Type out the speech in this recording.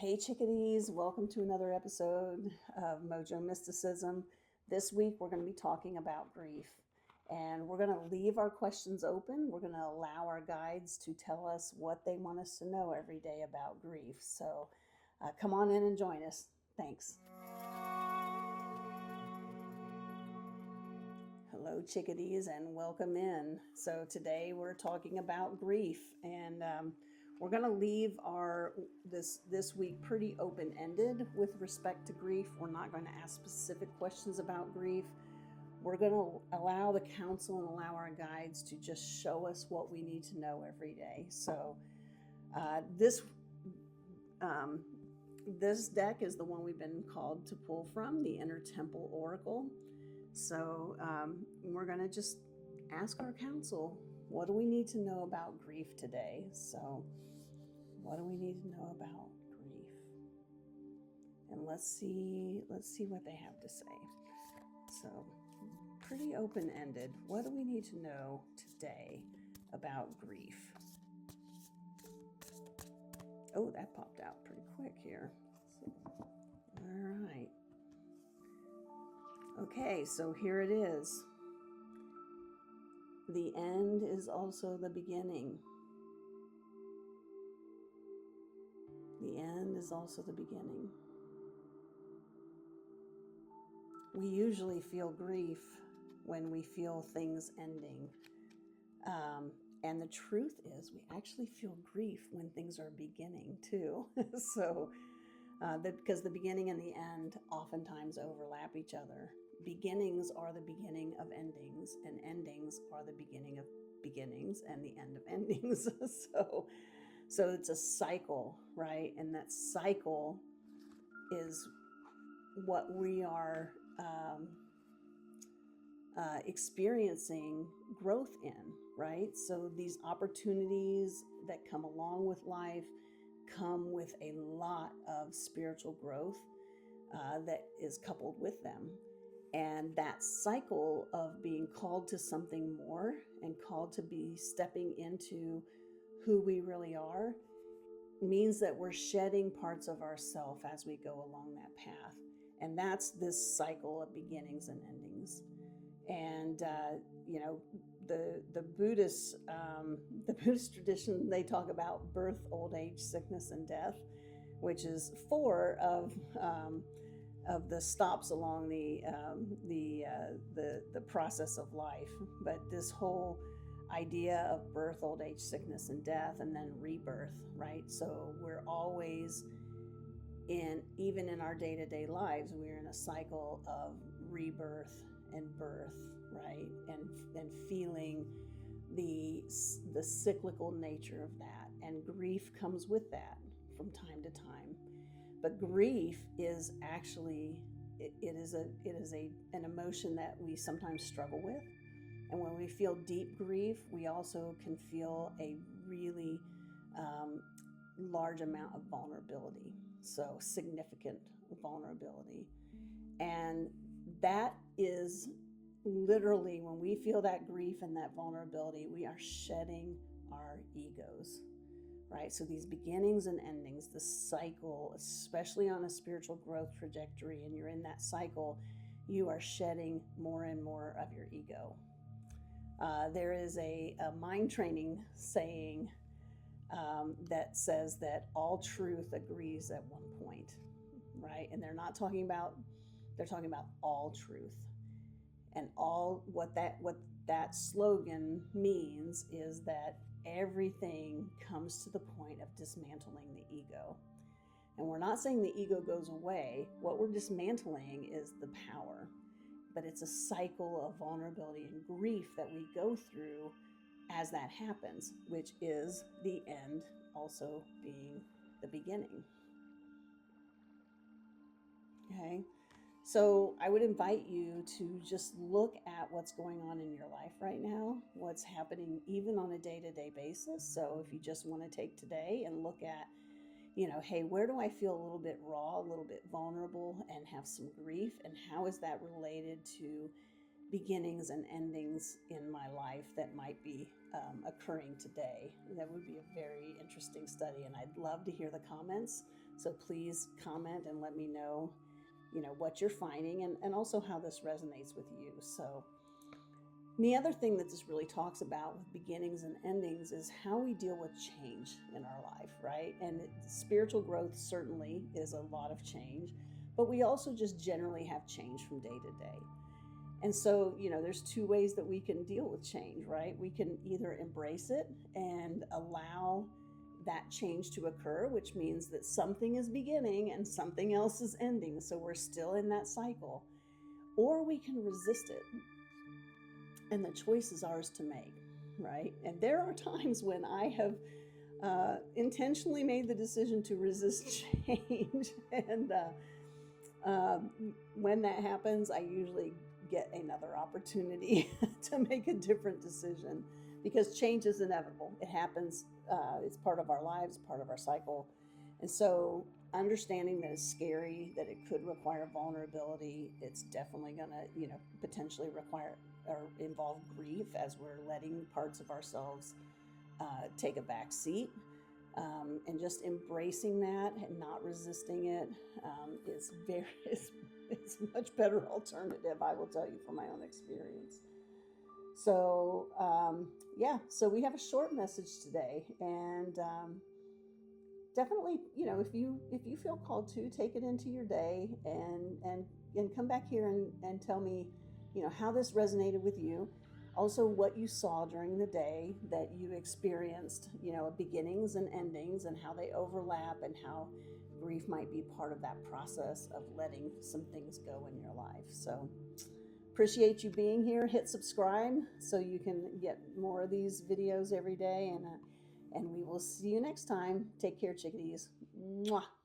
Hey chickadees, welcome to another episode of Mojo Mysticism. This week we're going to be talking about grief, and we're going to leave our questions open. We're going to allow our guides to tell us what they want us to know every day about grief. So come on in and join us. Thanks. Hello chickadees and welcome in. So today we're talking about grief, and we're going to leave our this week pretty open-ended with respect to grief. We're not going to ask specific questions about grief. We're going to allow the council and allow our guides to just show us what we need to know every day. So this deck is the one we've been called to pull from, the Inner Temple Oracle. So we're going to just ask our council, what do we need to know about grief today? So what do we need to know about grief? And let's see what they have to say. So pretty open-ended. What do we need to know today about grief? Oh, that popped out pretty quick here. So, all right. Okay, so here it is. The end is also the beginning. The end is also the beginning. We usually feel grief when we feel things ending. And the truth is, we actually feel grief when things are beginning too. So, because the beginning and the end oftentimes overlap each other. Beginnings are the beginning of endings, and endings are the beginning of beginnings and the end of endings. So it's a cycle, right? And that cycle is what we are experiencing growth in, right? So these opportunities that come along with life come with a lot of spiritual growth that is coupled with them. And that cycle of being called to something more and called to be stepping into who we really are means that we're shedding parts of ourself as we go along that path. And that's this cycle of beginnings and endings. And the Buddhist tradition, they talk about birth, old age, sickness, and death, which is four of the stops along the process of life. But this whole idea of birth, old age, sickness, and death, and then rebirth, right? So we're always even in our day-to-day lives, we're in a cycle of rebirth and birth, right? And feeling the cyclical nature of that. And grief comes with that from time to time. But grief is actually, it is an emotion that we sometimes struggle with. And when we feel deep grief, we also can feel a really large amount of vulnerability. So significant vulnerability. And that is literally, when we feel that grief and that vulnerability, we are shedding our egos. Right? So these beginnings and endings, the cycle, especially on a spiritual growth trajectory, and you're in that cycle, you are shedding more and more of your ego. There is a mind training saying that says that all truth agrees at one point, right? And they're talking about all truth. And what that slogan means is that everything comes to the point of dismantling the ego. And we're not saying the ego goes away. What we're dismantling is the power. But it's a cycle of vulnerability and grief that we go through as that happens, which is the end also being the beginning. Okay? So I would invite you to just look at what's going on in your life right now, what's happening even on a day-to-day basis. So if you just want to take today and look at, hey, where do I feel a little bit raw, a little bit vulnerable, and have some grief? And how is that related to beginnings and endings in my life that might be occurring today? That would be a very interesting study, and I'd love to hear the comments. So please comment and let me know, what you're finding, and also how this resonates with you. So the other thing that this really talks about with beginnings and endings is how we deal with change in our life, right? And spiritual growth certainly is a lot of change, but we also just generally have change from day to day. And so, there's two ways that we can deal with change, right? We can either embrace it and allow that change to occur, which means that something is beginning and something else is ending. So we're still in that cycle. Or we can resist it. And the choice is ours to make, right? And there are times when I have intentionally made the decision to resist change. And when that happens, I usually get another opportunity to make a different decision, because change is inevitable. It happens. It's part of our lives, part of our cycle. And so understanding that it's scary, that it could require vulnerability, it's definitely going to, potentially require or involve grief as we're letting parts of ourselves take a back seat. And just embracing that and not resisting it is it's a much better alternative, I will tell you from my own experience. So so we have a short message today, and definitely, if you feel called to, take it into your day, and come back here and tell me, how this resonated with you. Also, what you saw during the day that you experienced, beginnings and endings, and how they overlap, and how grief might be part of that process of letting some things go in your life. So appreciate you being here. Hit subscribe so you can get more of these videos every day, and we will see you next time. Take care, chickadees. Mwah.